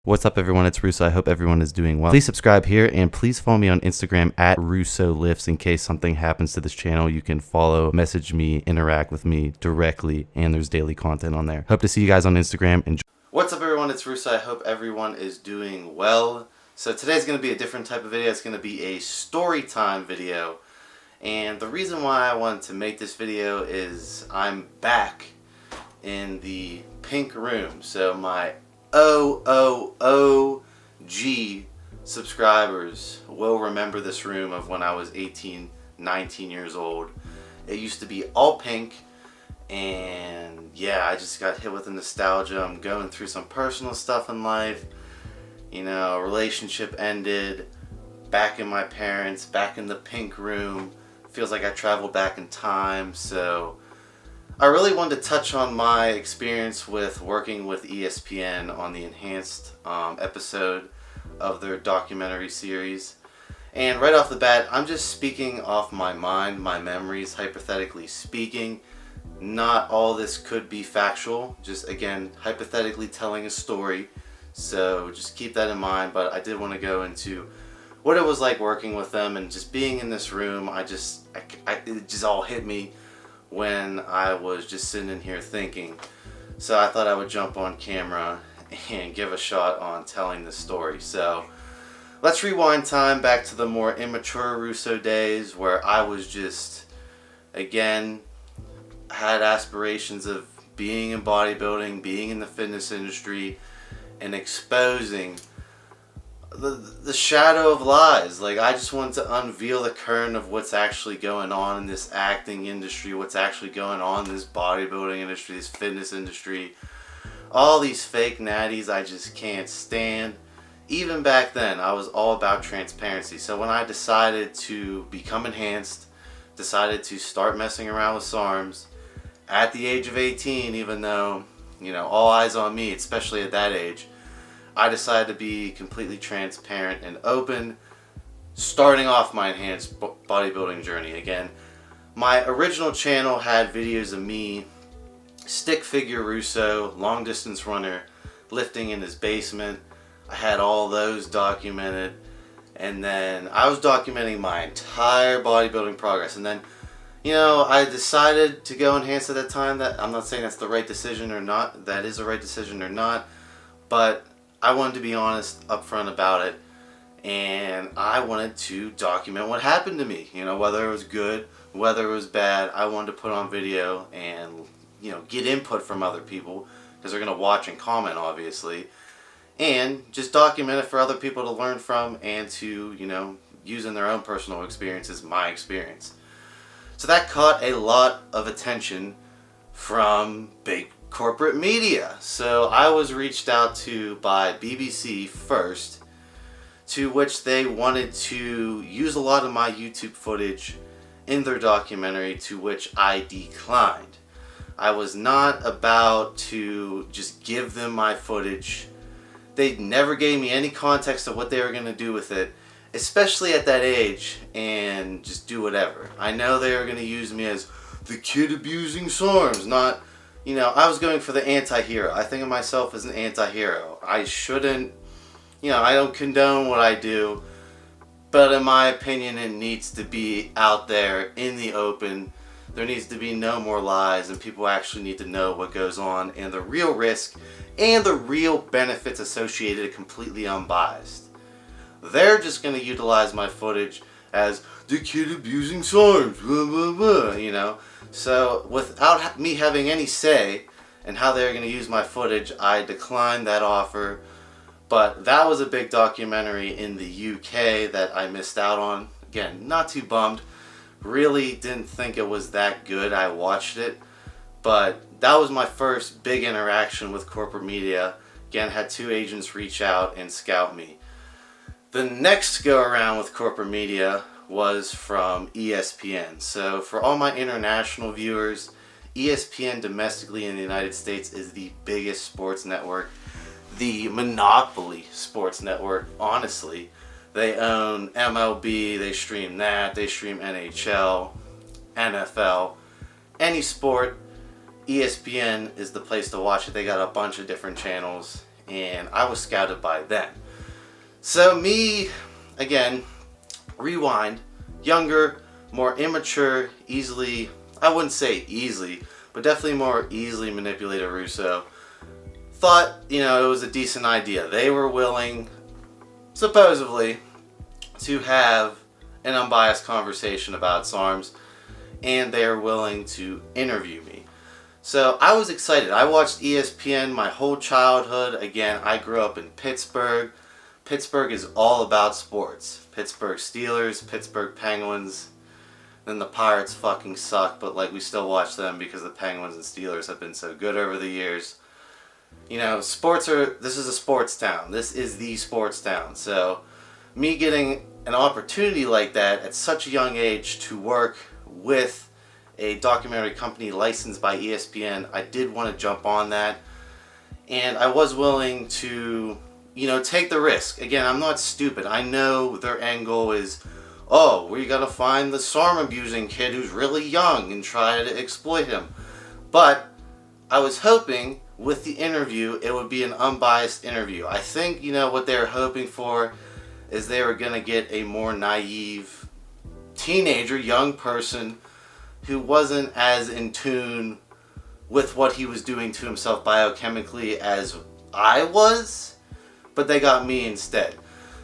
What's up, everyone? It's Russo. I hope everyone is doing well. Please subscribe here and please follow me on Instagram at RussoLifts. In case something happens to this channel, you can follow, message me, interact with me directly, and there's daily content on there. Hope to see you guys on Instagram. Enjoy. What's up, everyone? It's Russo. I hope everyone is doing well. So today's going to be a different type of video. It's going to be a story time video. And the reason why I wanted to make this video is I'm back in the pink room. So my OG subscribers will remember this room of when I was 18, 19 years old. It used to be all pink, and yeah, I just got hit with the nostalgia. I'm going through some personal stuff in life. You know, a relationship ended, back in my parents, back in the pink room. Feels like I traveled back in time, so I really wanted to touch on my experience with working with ESPN on the enhanced episode of their documentary series. And right off the bat, I'm just speaking off my mind, my memories, hypothetically speaking. Not all this could be factual, just again, hypothetically telling a story. So just keep that in mind, but I did want to go into what it was like working with them and just being in this room. It just all hit me when I was just sitting in here thinking. So I thought I would jump on camera and give a shot on telling this story. So let's rewind time back to the more immature Russo days where I was just, again, had aspirations of being in bodybuilding, being in the fitness industry, and exposing the shadow of lies. Like, I just wanted to unveil the curtain of what's actually going on in this acting industry, what's actually going on in this bodybuilding industry, this fitness industry. All these fake natties I just can't stand. Even back then, I was all about transparency. So when I decided to become enhanced, decided to start messing around with SARMS at the age of 18, even though, you know, all eyes on me, especially at that age, I decided to be completely transparent and open, starting off my enhanced bodybuilding journey. Again, my original channel had videos of me, stick figure Russo, long distance runner, lifting in his basement. I had all those documented, and then I was documenting my entire bodybuilding progress. And then, you know, I decided to go enhanced at that time. That I'm not saying that's the right decision or not, that is the right decision or not, but I wanted to be honest upfront about it, and I wanted to document what happened to me. You know, whether it was good, whether it was bad, I wanted to put on video and, you know, get input from other people, because they're going to watch and comment, obviously, and just document it for other people to learn from and to, you know, use in their own personal experiences, my experience. So that caught a lot of attention from big corporate media. So I was reached out to by BBC first, to which they wanted to use a lot of my YouTube footage in their documentary, to which I declined. I was not about to just give them my footage. They never gave me any context of what they were going to do with it, especially at that age, and just do whatever. I know they were going to use me as the kid abusing SARMS, not, you know, I was going for the anti-hero. I think of myself as an anti-hero. I shouldn't, you know, I don't condone what I do, but in my opinion, it needs to be out there in the open. There needs to be no more lies, and people actually need to know what goes on and the real risk and the real benefits associated, completely unbiased. They're just going to utilize my footage as the kid abusing SARMS, blah, blah, blah, you know. So without me having any say in how they're going to use my footage, I declined that offer. But that was a big documentary in the UK that I missed out on. Again, not too bummed. Really didn't think it was that good. I watched it. But that was my first big interaction with corporate media. Again, had 2 agents reach out and scout me. The next go around with corporate media was from ESPN. So for all my international viewers, ESPN domestically in the United States is the biggest sports network, the monopoly sports network, honestly. They own MLB, they stream that, they stream NHL, NFL, any sport. ESPN is the place to watch it. They got a bunch of different channels, and I was scouted by them. So me, again, rewind, younger, more immature, easily, I wouldn't say easily, but definitely more easily manipulated Russo, thought, you know, it was a decent idea. They were willing, supposedly, to have an unbiased conversation about SARMS, and they're willing to interview me. So I was excited. I watched ESPN my whole childhood. Again, I grew up in Pittsburgh. Pittsburgh is all about sports. Pittsburgh Steelers, Pittsburgh Penguins. Then the Pirates fucking suck, but like we still watch them because the Penguins and Steelers have been so good over the years. You know, this is a sports town. This is the sports town. So me getting an opportunity like that at such a young age to work with a documentary company licensed by ESPN, I did want to jump on that. And I was willing to, you know, take the risk. Again, I'm not stupid. I know their end goal is, oh, we gotta find the SARM abusing kid who's really young and try to exploit him. But I was hoping with the interview, it would be an unbiased interview. I think, you know, what they were hoping for is they were gonna get a more naive teenager, young person who wasn't as in tune with what he was doing to himself biochemically as I was, but they got me instead.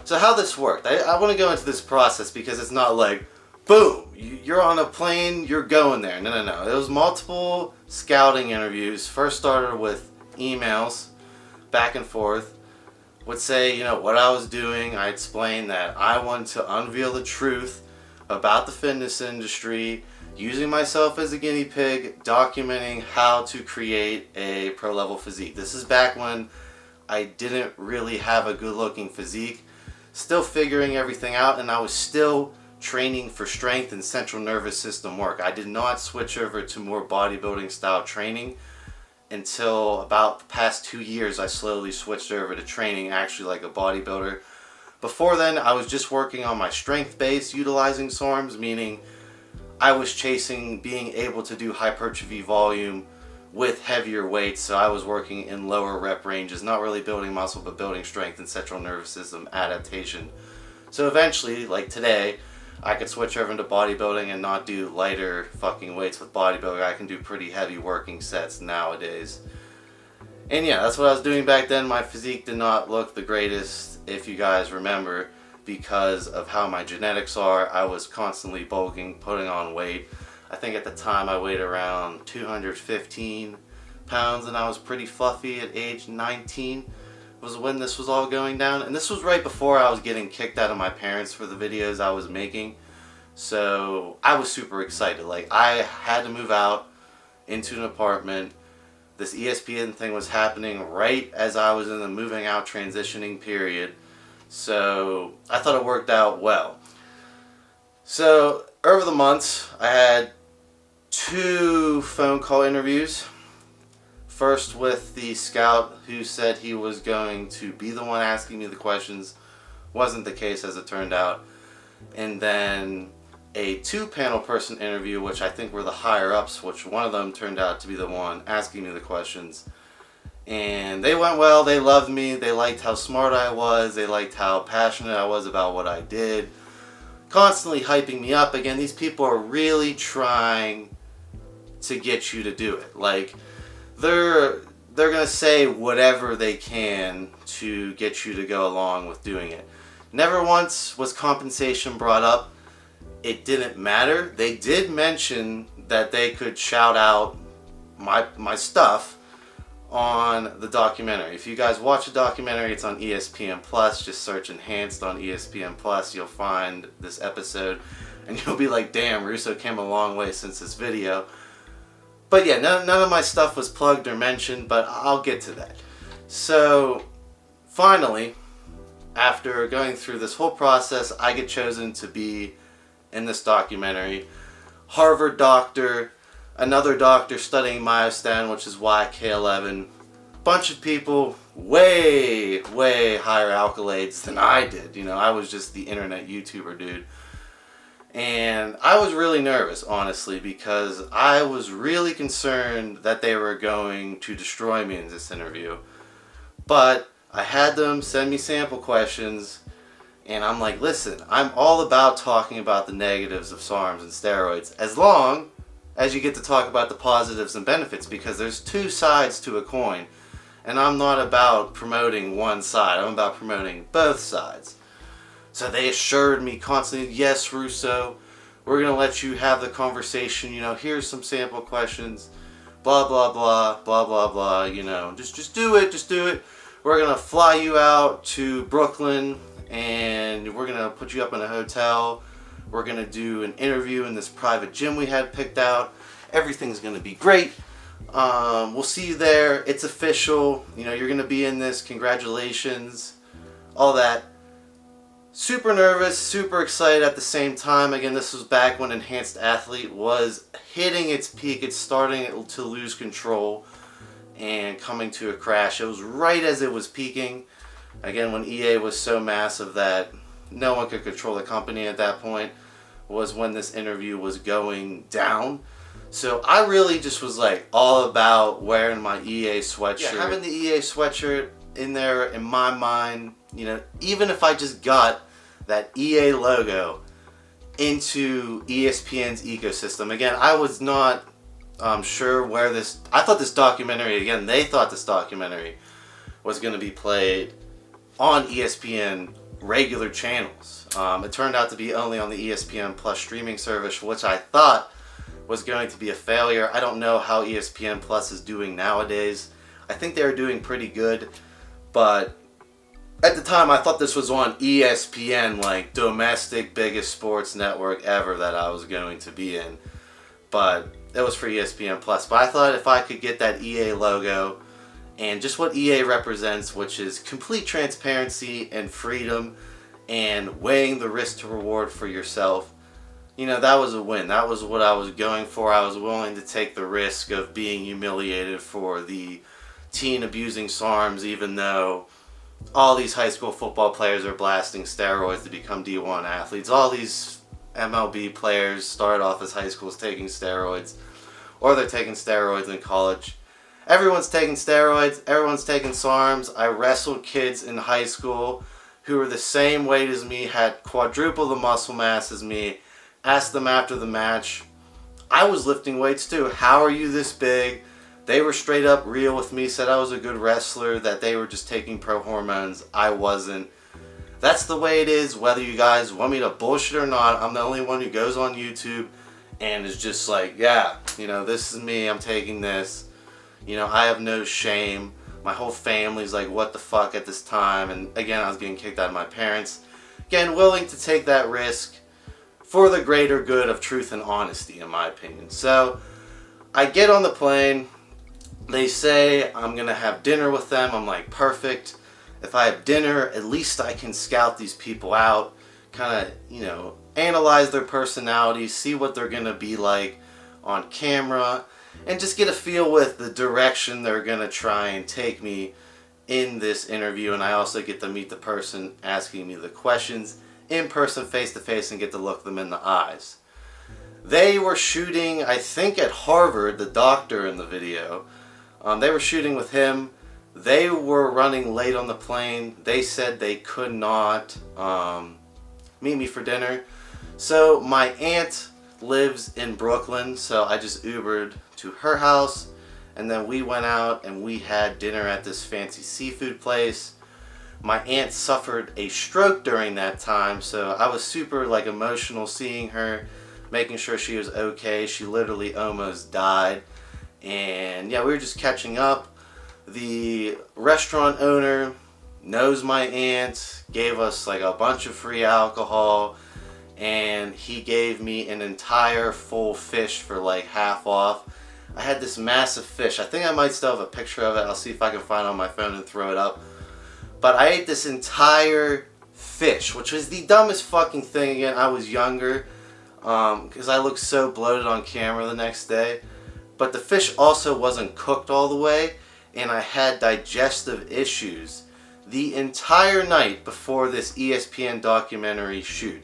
So how this worked, I want to go into this process because it's not like, boom, you're on a plane, you're going there. No. It was multiple scouting interviews. First started with emails, back and forth. Would say, you know, what I was doing. I explained that I wanted to unveil the truth about the fitness industry, using myself as a guinea pig, documenting how to create a pro-level physique. This is back when I didn't really have a good-looking physique, still figuring everything out, and I was still training for strength and central nervous system work. I did not switch over to more bodybuilding style training until about the past 2 years. I slowly switched over to training actually like a bodybuilder. Before then, I was just working on my strength base utilizing SARMs, meaning I was chasing being able to do hypertrophy volume with heavier weights, so I was working in lower rep ranges, not really building muscle, but building strength and central nervous system adaptation. So eventually, like today, I could switch over into bodybuilding and not do lighter fucking weights with bodybuilding. I can do pretty heavy working sets nowadays. And yeah, that's what I was doing back then. My physique did not look the greatest, if you guys remember, because of how my genetics are. I was constantly bulking, putting on weight. I think at the time I weighed around 215 pounds and I was pretty fluffy at age 19 was when this was all going down. And this was right before I was getting kicked out of my parents for the videos I was making. So I was super excited. Like, I had to move out into an apartment. This ESPN thing was happening right as I was in the moving out transitioning period. So I thought it worked out well. So over the months, I had 2 phone call interviews. First with the scout who said he was going to be the one asking me the questions. Wasn't the case as it turned out. And then a 2-panel person interview, which I think were the higher ups, which one of them turned out to be the one asking me the questions. And they went well. They loved me. They liked how smart I was. They liked how passionate I was about what I did. Constantly hyping me up. Again, these people are really trying to get you to do it. Like, they're gonna say whatever they can to get you to go along with doing it. Never once was compensation brought up. It didn't matter. They did mention that they could shout out my stuff on the documentary. If you guys watch the documentary, it's on ESPN Plus. Just search Enhanced on ESPN Plus. You'll find this episode and you'll be like, damn, Russo came a long way since this video. But yeah, none of my stuff was plugged or mentioned, but I'll get to that. So finally, after going through this whole process, I get chosen to be in this documentary. Harvard doctor, another doctor studying myostatin, which is YK11. Bunch of people, way higher accolades than I did. You know, I was just the internet YouTuber dude. And I was really nervous, honestly, because I was really concerned that they were going to destroy me in this interview. But I had them send me sample questions, and I'm like, listen, I'm all about talking about the negatives of SARMs and steroids, as long as you get to talk about the positives and benefits, because there's two sides to a coin, and I'm not about promoting one side, I'm about promoting both sides. So they assured me constantly, yes, Russo, we're going to let you have the conversation, here's some sample questions, blah, blah, blah, blah, blah, blah, just do it. We're going to fly you out to Brooklyn, and we're going to put you up in a hotel. We're going to do an interview in this private gym we had picked out. Everything's going to be great. We'll see you there. It's official. You're going to be in this. Congratulations. All that. Super nervous, super excited at the same time. Again, this was back when Enhanced Athlete was hitting its peak. It's starting to lose control and coming to a crash. It was right as it was peaking. Again, when EA was so massive that no one could control the company at that point, was when this interview was going down. So I really just was like all about wearing my EA sweatshirt. Yeah, having the EA sweatshirt in there, in my mind, even if I just got that EA logo into ESPN's ecosystem. Again, I was not sure where this... I thought this documentary, again, they thought this documentary was going to be played on ESPN regular channels. It turned out to be only on the ESPN Plus streaming service, which I thought was going to be a failure. I don't know how ESPN Plus is doing nowadays. I think they're doing pretty good, but at the time I thought this was on ESPN, like domestic biggest sports network ever that I was going to be in, but it was for ESPN Plus. But I thought if I could get that EA logo and just what EA represents, which is complete transparency and freedom and weighing the risk to reward for yourself, that was a win. That was what I was going for. I was willing to take the risk of being humiliated for the teen abusing SARMs, even though all these high school football players are blasting steroids to become D1 athletes. All these MLB players start off as high schools taking steroids, or they're taking steroids in college. Everyone's taking steroids. Everyone's taking SARMs. I wrestled kids in high school who were the same weight as me, had quadruple the muscle mass as me. Asked them after the match, I was lifting weights too. How are you this big? They were straight up real with me, said I was a good wrestler, that they were just taking pro hormones. I wasn't. That's the way it is, whether you guys want me to bullshit or not. I'm the only one who goes on YouTube and is just like, yeah, this is me, I'm taking this. I have no shame. My whole family's like, what the fuck at this time? And again, I was getting kicked out of my parents. Again, willing to take that risk for the greater good of truth and honesty, in my opinion. So I get on the plane. They say I'm going to have dinner with them. I'm like, perfect. If I have dinner, at least I can scout these people out, kind of, analyze their personalities, see what they're going to be like on camera, and just get a feel with the direction they're going to try and take me in this interview. And I also get to meet the person asking me the questions in person, face to face, and get to look them in the eyes. They were shooting, I think, at Harvard, the doctor in the video. They were shooting with him. They were running late on the plane. They said they could not meet me for dinner. So my aunt lives in Brooklyn, so I just Ubered to her house, and then we went out and we had dinner at this fancy seafood place. My aunt suffered a stroke during that time, so I was super emotional seeing her, making sure she was okay. She literally almost died. And yeah, we were just catching up. The restaurant owner knows my aunt, gave us a bunch of free alcohol, and he gave me an entire full fish for half off. I had this massive fish. I think I might still have a picture of it. I'll see if I can find it on my phone and throw it up. But I ate this entire fish, which was the dumbest fucking thing. Again, I was younger, because I looked so bloated on camera the next day. But the fish also wasn't cooked all the way, and I had digestive issues the entire night before this ESPN documentary shoot.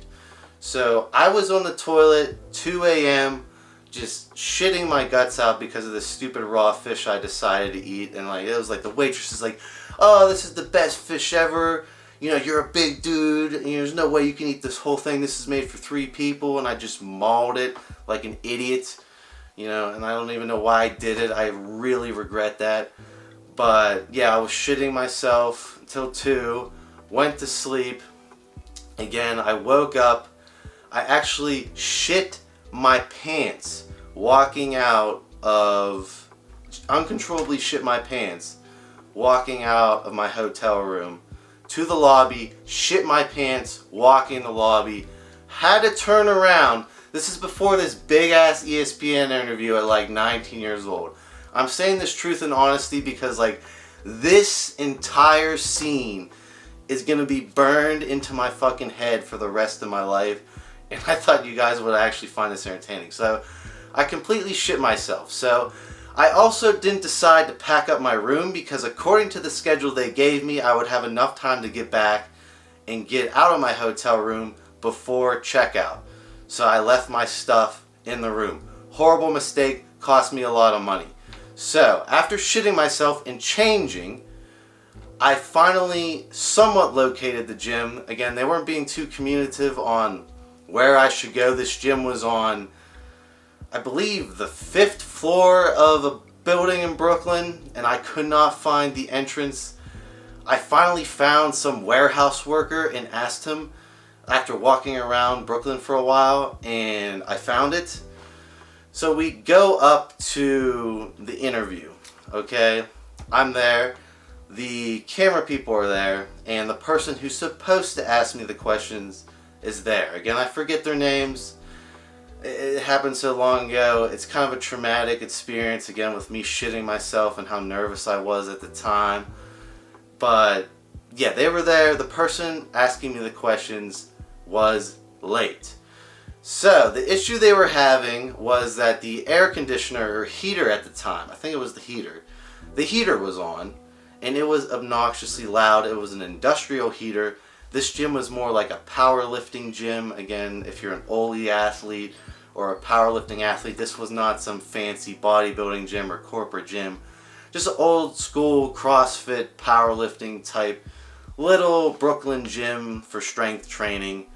So I was on the toilet 2 a.m. just shitting my guts out because of this stupid raw fish I decided to eat. And like, it was like the waitress is like, oh, this is the best fish ever. You know, you're a big dude. And there's no way you can eat this whole thing. This is made for 3 people. And I just mauled it like an idiot. You know, and I don't even know why I did it. I really regret that. But yeah, I was shitting myself until 2. Went to sleep. Again, I woke up. I actually shit my pants walking out of, uncontrollably shit my pants walking out of my hotel room to the lobby, shit my pants walking in the lobby, had to turn around. This is before this big ass ESPN interview at like 19 years old. I'm saying this truth and honesty because like this entire scene is gonna be burned into my fucking head for the rest of my life. And I thought you guys would actually find this entertaining. So I completely shit myself. So I also didn't decide to pack up my room because according to the schedule they gave me, I would have enough time to get back and get out of my hotel room before checkout. So I left my stuff in the room. Horrible mistake, cost me a lot of money. So after shitting myself and changing, I finally somewhat located the gym. Again, they weren't being too communicative on where I should go. This gym was on, I believe, the 5th floor of a building in Brooklyn, and I could not find the entrance. I finally found some warehouse worker and asked him after walking around Brooklyn for a while, and I found it. So we go up to the interview, okay? I'm there. The camera people are there, and the person who's supposed to ask me the questions is there. Again, I forget their names. It happened so long ago. It's kind of a traumatic experience, again, with me shitting myself and how nervous I was at the time. But yeah, they were there. The person asking me the questions was late. So the issue they were having was that the air conditioner or heater at the time, I think it was the heater was on, and it was obnoxiously loud. It was an industrial heater. This gym was more like a powerlifting gym. Again, if you're an Oli athlete or a powerlifting athlete, this was not some fancy bodybuilding gym or corporate gym. Just an old school CrossFit powerlifting type little Brooklyn gym for strength training.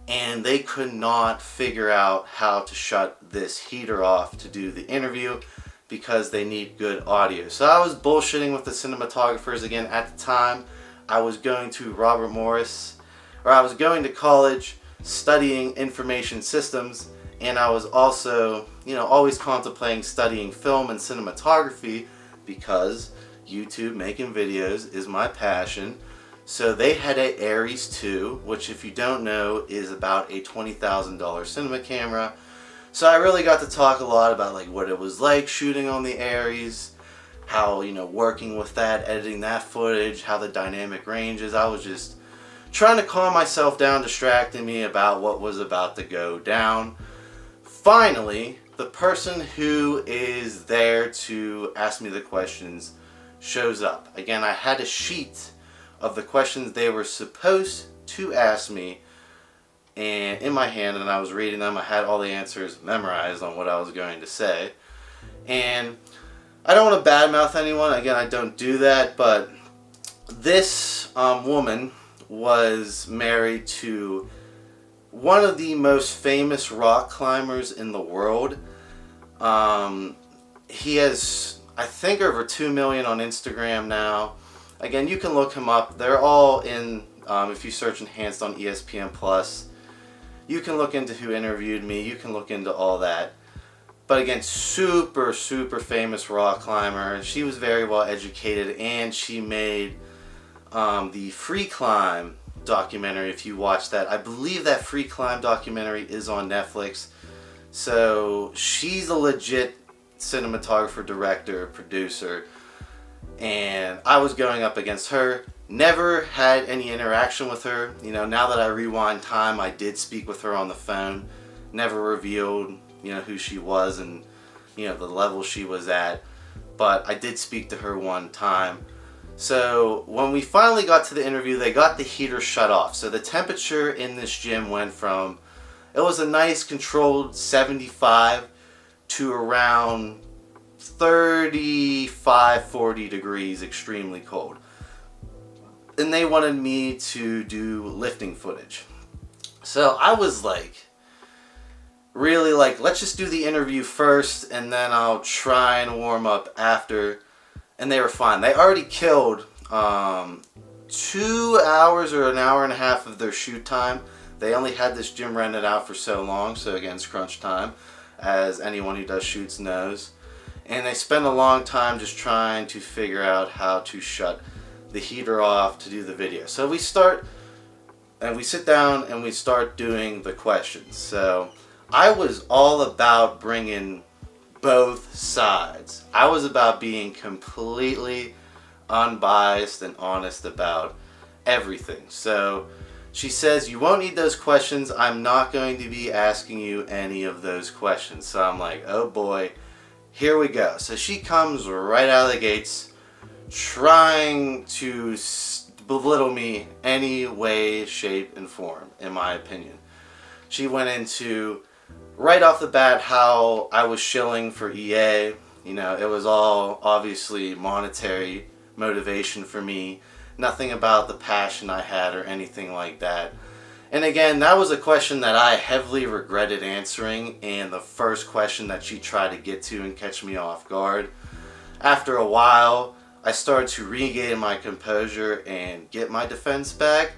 And they could not figure out how to shut this heater off to do the interview because they need good audio. So I was bullshitting with the cinematographers again at the time. I was going to Robert Morris, or I was going to college studying information systems, and I was also, always contemplating studying film and cinematography because YouTube, making videos, is my passion. So they had a Aries 2, which if you don't know is about a $20,000 cinema camera. So I really got to talk a lot about like what it was like shooting on the Aries, how, working with that, editing that footage, how the dynamic range is. I was just trying to calm myself down, distracting me about what was about to go down. Finally, the person who is there to ask me the questions shows up. Again, I had a sheet of the questions they were supposed to ask me and in my hand, and I was reading them. I had all the answers memorized on what I was going to say. And I don't want to badmouth anyone. Again, I don't do that, but this woman was married to one of the most famous rock climbers in the world. He has, I think, over 2 million on Instagram now. Again, you can look him up. They're all in, if you search Enhanced on ESPN+. You can look into who interviewed me. You can look into all that. But again, super, super famous rock climber. She was very well educated, and she made the Free Climb documentary, if you watch that. I believe that Free Climb documentary is on Netflix. So she's a legit cinematographer, director, producer. And I was going up against her. Never had any interaction with her. Now that I rewind time, I did speak with her on the phone. Never revealed, who she was and, the level she was at. But I did speak to her one time. So when we finally got to the interview, they got the heater shut off. So the temperature in this gym went from, it was a nice controlled 75 to around 35, 40 degrees, extremely cold. And they wanted me to do lifting footage. So I was like, really like, let's just do the interview first and then I'll try and warm up after. And they were fine. They already killed 2 hours or an hour and a half of their shoot time. They only had this gym rented out for so long, so again, it's crunch time, as anyone who does shoots knows. And they spend a long time just trying to figure out how to shut the heater off to do the video. So we start, and we sit down and we start doing the questions. So I was all about bringing both sides. I was about being completely unbiased and honest about everything. So she says, you won't need those questions. I'm not going to be asking you any of those questions. So I'm like, oh boy, here we go. So she comes right out of the gates trying to belittle me any way, shape, and form, in my opinion. She went into, right off the bat, how I was shilling for EA. You know, it was all obviously monetary motivation for me. Nothing about the passion I had or anything like that. And again, that was a question that I heavily regretted answering, and the first question that she tried to get to and catch me off guard. After a while, I started to regain my composure and get my defense back,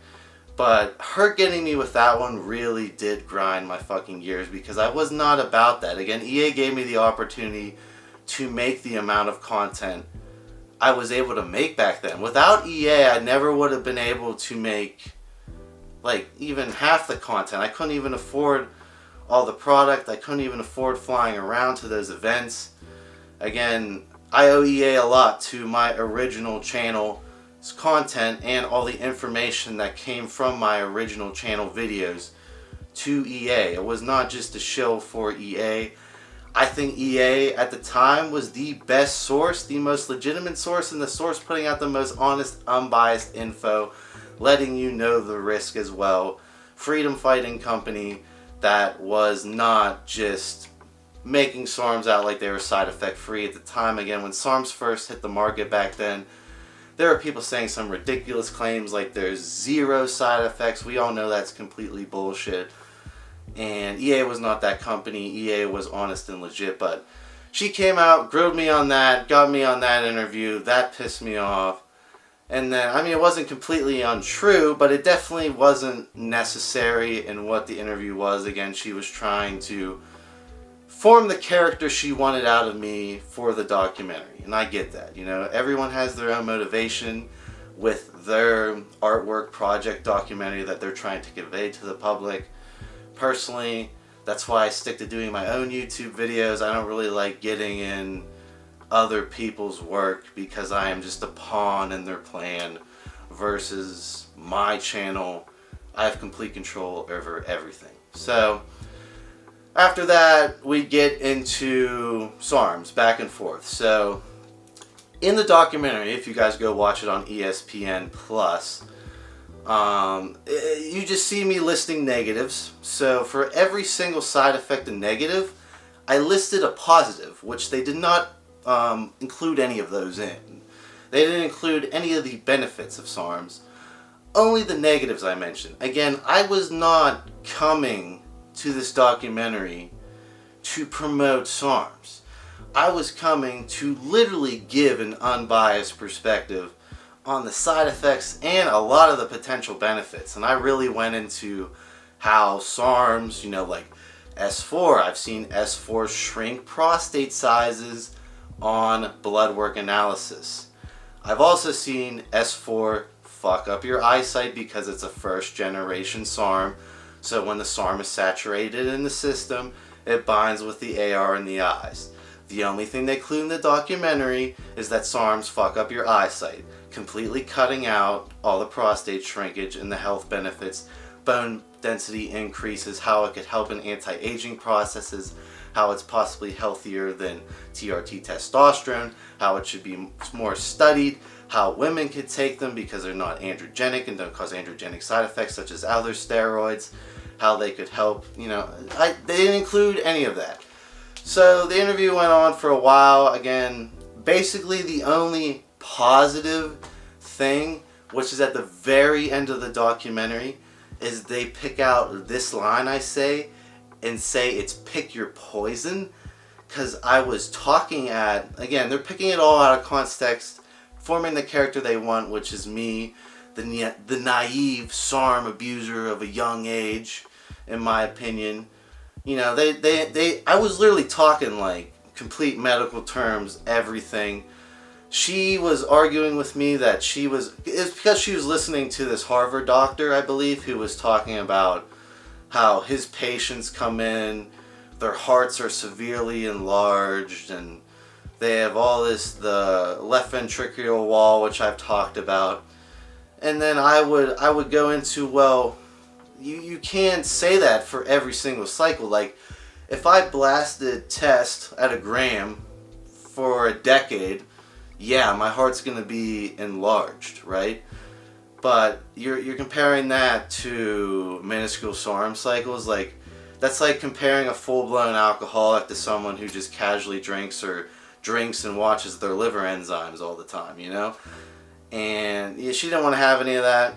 but her getting me with that one really did grind my fucking gears, because I was not about that. Again, EA gave me the opportunity to make the amount of content I was able to make back then. Without EA, I never would have been able to make like even half the content. I couldn't even afford all the product. I couldn't even afford flying around to those events. Again, I owe EA a lot to my original channel's content and all the information that came from my original channel videos to EA. It was not just a shill for EA. I think EA at the time was the best source, the most legitimate source, and the source putting out the most honest, unbiased info, letting you know the risk as well. Freedom fighting company that was not just making SARMs out like they were side effect free. At the time, again, when SARMs first hit the market back then, there were people saying some ridiculous claims like there's 0 side effects. We all know that's completely bullshit. And EA was not that company. EA was honest and legit, but she came out, grilled me on that, got me on that interview. That pissed me off. And then, I mean, it wasn't completely untrue, but it definitely wasn't necessary in what the interview was. Again, she was trying to form the character she wanted out of me for the documentary. And I get that. You know, everyone has their own motivation with their artwork, project, documentary that they're trying to convey to the public. Personally, that's why I stick to doing my own YouTube videos. I don't really like getting in other people's work, because I am just a pawn in their plan, versus my channel. I have complete control over everything. So after that, we get into SARMs, back and forth. So in the documentary, if you guys go watch it on ESPN Plus, you just see me listing negatives. So for every single side effect and negative, I listed a positive, which they did not include any of those in. They didn't include any of the benefits of SARMs, only the negatives I mentioned. Again, I was not coming to this documentary to promote SARMs. I was coming to literally give an unbiased perspective on the side effects and a lot of the potential benefits. And I really went into how SARMs, you know, like S4, I've seen S4 shrink prostate sizes on blood work analysis. I've also seen S4 fuck up your eyesight because it's a first generation SARM. So when the SARM is saturated in the system, it binds with the AR in the eyes. The only thing they include in the documentary is that SARMs fuck up your eyesight, completely cutting out all the prostate shrinkage and the health benefits. Bone density increases, how it could help in anti-aging processes, how it's possibly healthier than TRT testosterone, how it should be more studied, how women could take them because they're not androgenic and don't cause androgenic side effects such as other steroids, how they could help, you know, they didn't include any of that. So the interview went on for a while. Again, basically the only positive thing, which is at the very end of the documentary, is they pick out this line I say and say it's pick your poison. Because I was talking again, they're picking it all out of context, forming the character they want, which is me, the naive SARM abuser of a young age, in my opinion. You know, I was literally talking like complete medical terms, everything. She was arguing with me that it's because she was listening to this Harvard doctor, I believe, who was talking about how his patients come in, their hearts are severely enlarged, and they have all the left ventricular wall, which I've talked about. And then I would go into, well, you can't say that for every single cycle. Like, if I blasted test at a gram for a decade, yeah, my heart's going to be enlarged, right? But you're comparing that to minuscule SARM cycles. Like, that's like comparing a full-blown alcoholic to someone who just casually drinks and watches their liver enzymes all the time, you know? And yeah, she didn't want to have any of that.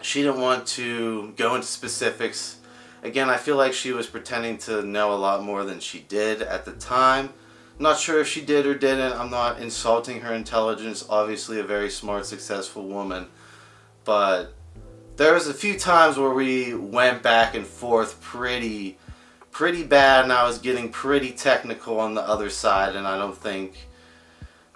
She didn't want to go into specifics. Again, I feel like she was pretending to know a lot more than she did at the time. I'm not sure if she did or didn't. I'm not insulting her intelligence. Obviously a very smart, successful woman. But there was a few times where we went back and forth pretty bad, and I was getting pretty technical on the other side, and I don't think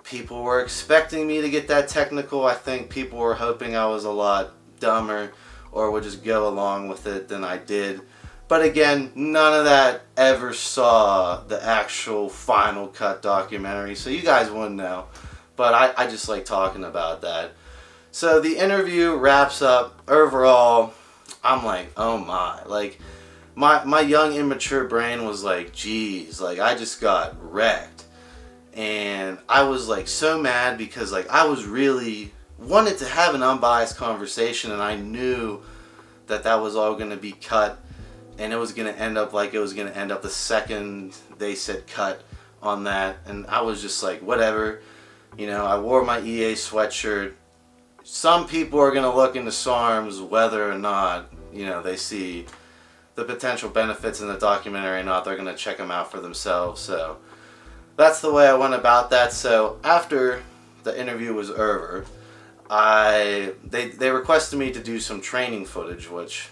people were expecting me to get that technical. I think people were hoping I was a lot dumber or would just go along with it than I did. But again, none of that ever saw the actual final cut documentary, so you guys wouldn't know. But I just like talking about that. So the interview wraps up. Overall, I'm like, oh my. Like, my young, immature brain was like, geez, like, I just got wrecked. And I was like so mad because like I was really wanted to have an unbiased conversation, and I knew that was all going to be cut, and it was going to end up like it was going to end up the second they said cut on that. And I was just like, whatever. You know, I wore my EA sweatshirt. Some people are going to look into SARMS whether or not, you know, they see the potential benefits in the documentary or not. They're going to check them out for themselves. So that's the way I went about that. So after the interview was over, they requested me to do some training footage, which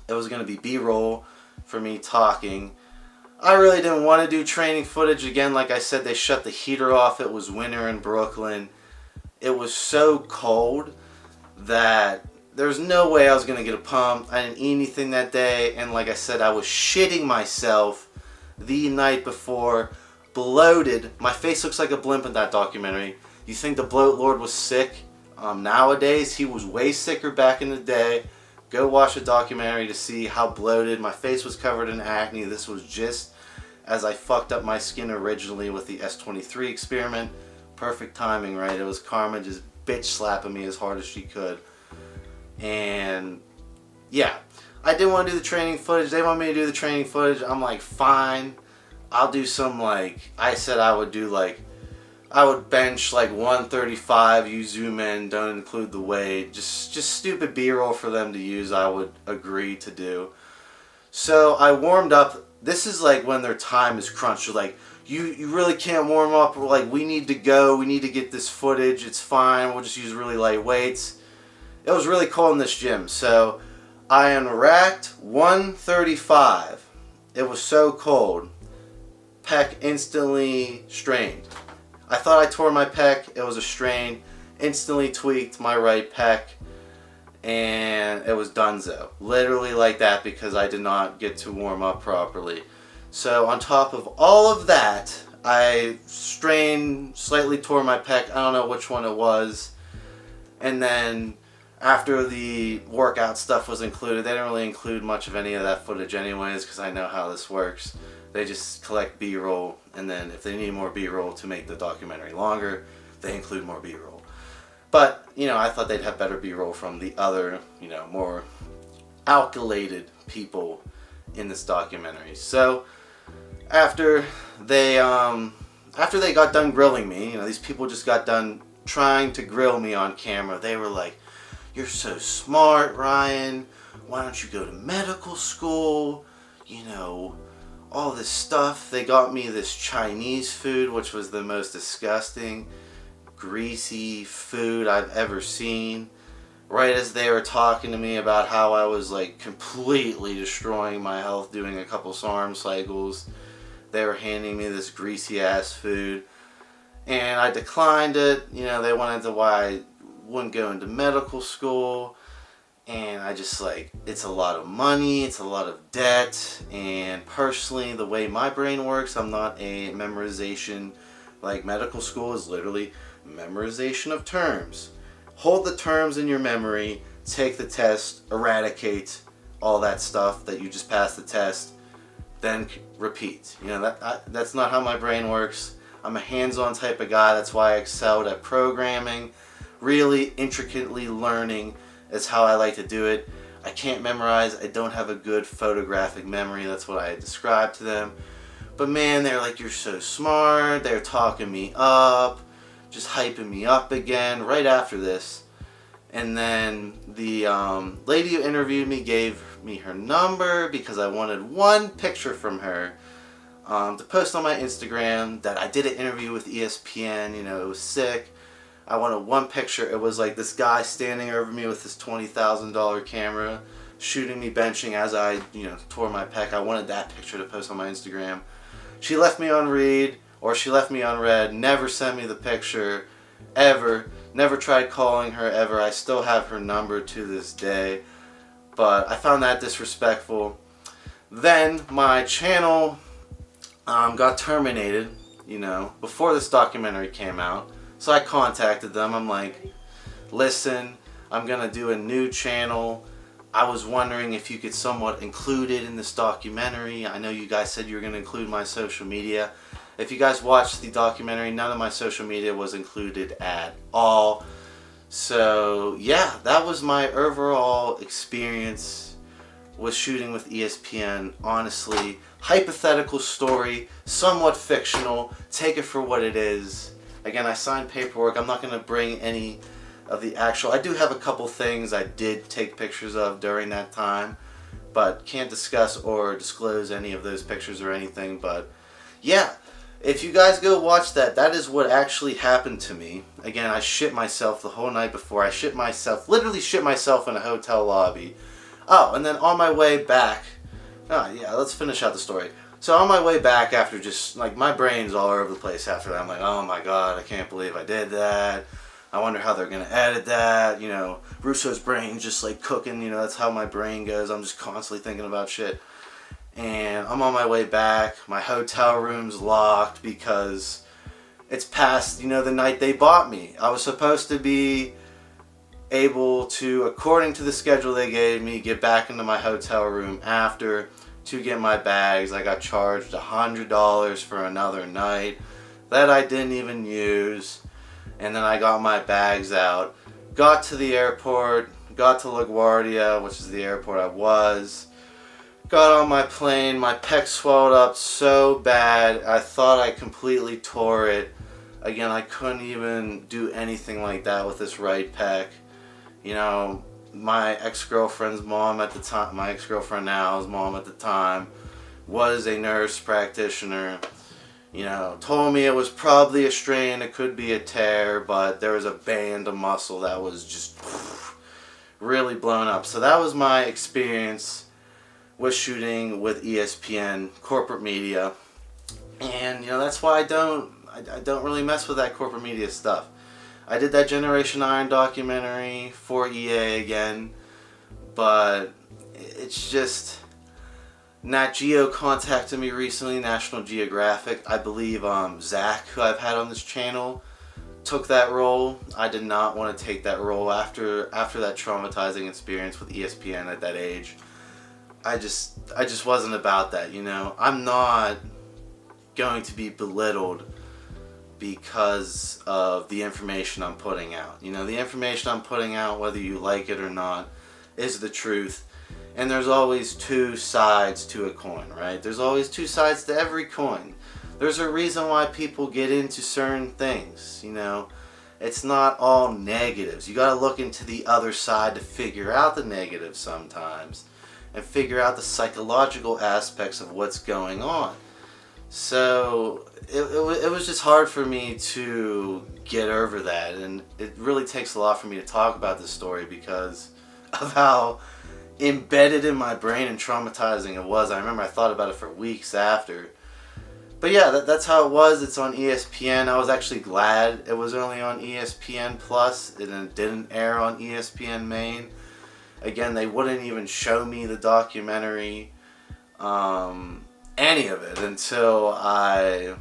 it was going to be B-roll for me talking. I really didn't want to do training footage. Again, like I said, they shut the heater off. It was winter in Brooklyn. It was so cold that there's no way I was going to get a pump. I didn't eat anything that day. And like I said, I was shitting myself the night before. Bloated. My face looks like a blimp in that documentary. You think the bloat lord was sick? Nowadays, he was way sicker back in the day. Go watch the documentary to see how bloated. My face was covered in acne. This was just as I fucked up my skin originally with the S23 experiment. Perfect timing, right? It was karma just bitch slapping me as hard as she could. And yeah, I didn't want to do the training footage. They want me to do the training footage. I'm like, fine. I'll do some, like, I said I would do, like, I would bench like 135, you zoom in, don't include the weight. Just stupid B-roll for them to use, I would agree to do. So I warmed up. This is like when their time is crunched. They're like, you really can't warm up. We're like, we need to go. We need to get this footage. It's fine. We'll just use really light weights. It was really cold in this gym. So I unracked 135. It was so cold. Pec instantly strained. I thought I tore my pec. It was a strain. Instantly tweaked my right pec. And it was donezo. Literally like that, because I did not get to warm up properly. So on top of all of that, I strained, slightly tore my pec. I don't know which one it was. And then after the workout stuff was included, they didn't really include much of any of that footage anyways, because I know how this works. They just collect B-roll, and then if they need more B-roll to make the documentary longer, they include more B-roll. But, you know, I thought they'd have better B-roll from the other, you know, more alkylated people in this documentary. So after they got done grilling me, these people just got done trying to grill me on camera. They were like, "You're so smart, Ryan. Why don't you go to medical school? All this stuff." They got me this Chinese food, which was the most disgusting, greasy food I've ever seen. Right as they were talking to me about how I was like completely destroying my health doing a couple SARMS cycles, they were handing me this greasy ass food, and I declined it. They wanted to why I wouldn't go into medical school, and I just it's a lot of money, it's a lot of debt, and personally, the way my brain works, I'm not a memorization, medical school is literally memorization of terms. Hold the terms in your memory, take the test, eradicate all that stuff that you just passed the test, then repeat. That's not how my brain works. I'm a hands-on type of guy. That's why I excelled at programming. Really intricately learning is how I like to do it. I can't memorize. I don't have a good photographic memory. That's what I described to them. But man, they're like, "You're so smart." They're talking me up, just hyping me up again right after this. And then the lady who interviewed me gave me her number because I wanted one picture from her to post on my Instagram that I did an interview with ESPN. It was sick. I wanted one picture. It was like this guy standing over me with this $20,000 camera shooting me benching as I tore my pec. I wanted that picture to post on my Instagram. She left me on read, or she left me on red, never sent me the picture, ever. Never tried calling her ever. I still have her number to this day. But I found that disrespectful. Then my channel got terminated, before this documentary came out. So I contacted them. I'm like, "Listen, I'm going to do a new channel. I was wondering if you could somewhat include it in this documentary. I know you guys said you were going to include my social media." If you guys watched the documentary, none of my social media was included at all. So yeah, that was my overall experience with shooting with ESPN. Honestly, hypothetical story, somewhat fictional. Take it for what it is. Again, I signed paperwork. I'm not going to bring any of the actual... I do have a couple things I did take pictures of during that time, but can't discuss or disclose any of those pictures or anything. But yeah, if you guys go watch that, that is what actually happened to me. Again, I shit myself the whole night before. I literally shit myself in a hotel lobby. Oh, and then on my way back... Oh, yeah, let's finish out the story. So on my way back after just, my brain's all over the place after that. I'm like, "Oh my god, I can't believe I did that. I wonder how they're going to edit that." Russo's brain's just, cooking. That's how my brain goes. I'm just constantly thinking about shit. And I'm on my way back. My hotel room's locked because it's past, the night they bought me. I was supposed to be able to, according to the schedule they gave me, get back into my hotel room after to get my bags. I got charged $100 for another night that I didn't even use. And then I got my bags out, got to the airport, got to LaGuardia, which is the airport I was. Got on my plane, my pec swelled up so bad, I thought I completely tore it. Again, I couldn't even do anything like that with this right pec. My ex-girlfriend's mom at the time, my ex-girlfriend now's mom at the time, was a nurse practitioner. Told me it was probably a strain, it could be a tear, but there was a band of muscle that was just really blown up. So that was my experience with shooting with ESPN corporate media, and that's why I don't really mess with that corporate media stuff. I did that Generation Iron documentary for EA again, but it's just... Nat Geo contacted me recently, National Geographic. I believe Zach, who I've had on this channel, took that role. I did not want to take that role after that traumatizing experience with ESPN at that age. I just wasn't about that, I'm not going to be belittled because of the information I'm putting out. The information I'm putting out, whether you like it or not, is the truth. And there's always two sides to a coin, right? There's always two sides to every coin. There's a reason why people get into certain things, you know. It's not all negatives. You got to look into the other side to figure out the negatives sometimes, and figure out the psychological aspects of what's going on. So it was just hard for me to get over that, and it really takes a lot for me to talk about this story because of how embedded in my brain and traumatizing it was. I remember I thought about it for weeks after. But yeah, that's how it was. It's on ESPN. I was actually glad it was only on ESPN Plus and it didn't air on ESPN Main. Again, they wouldn't even show me the documentary, any of it, until I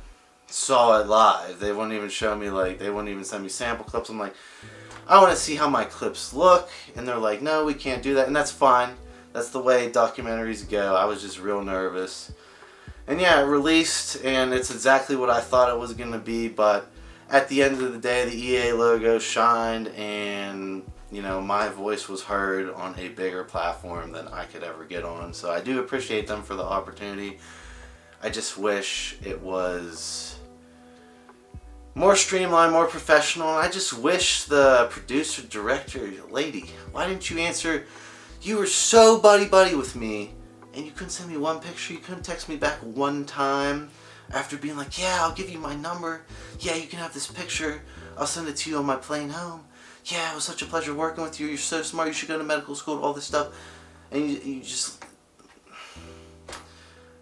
saw it live. They wouldn't even show me, like, they wouldn't even send me sample clips. I'm like, I want to see how my clips look. And they're like, no, we can't do that. And that's fine. That's the way documentaries go. I was just real nervous. And yeah, it released, and it's exactly what I thought it was going to be, but at the end of the day, the EA logo shined, and, you know, my voice was heard on a bigger platform than I could ever get on. So I do appreciate them for the opportunity. I just wish it was more streamlined, more professional. I just wish the producer, director, lady, why didn't you answer? You were so buddy-buddy with me, and you couldn't send me one picture. You couldn't text me back one time after being like, yeah, I'll give you my number. Yeah, you can have this picture. I'll send it to you on my plane home. Yeah, it was such a pleasure working with you. You're so smart. You should go to medical school, all this stuff. And you just...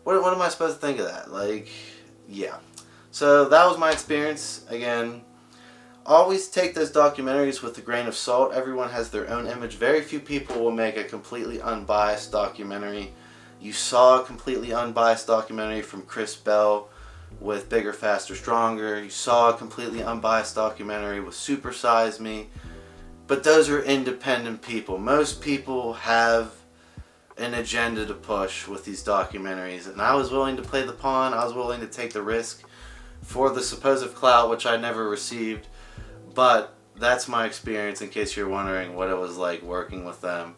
What am I supposed to think of that? Like, yeah. So that was my experience. Again, always take those documentaries with a grain of salt. Everyone has their own image. Very few people will make a completely unbiased documentary. You saw a completely unbiased documentary from Chris Bell with Bigger, Faster, Stronger. You saw a completely unbiased documentary with Super Size Me. But those are independent people. Most people have an agenda to push with these documentaries. And I was willing to play the pawn. I was willing to take the risk for the supposed clout, which I never received. But that's my experience, in case you're wondering what it was like working with them.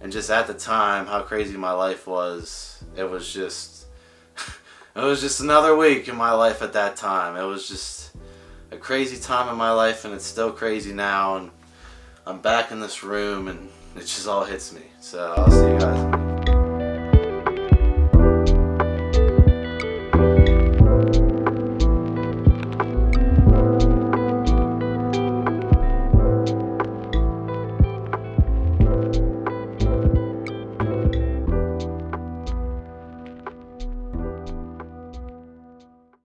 And just at the time, how crazy my life was. It was just another week in my life at that time. It was just a crazy time in my life, and it's still crazy now. And I'm back in this room, and it just all hits me. So I'll see you guys.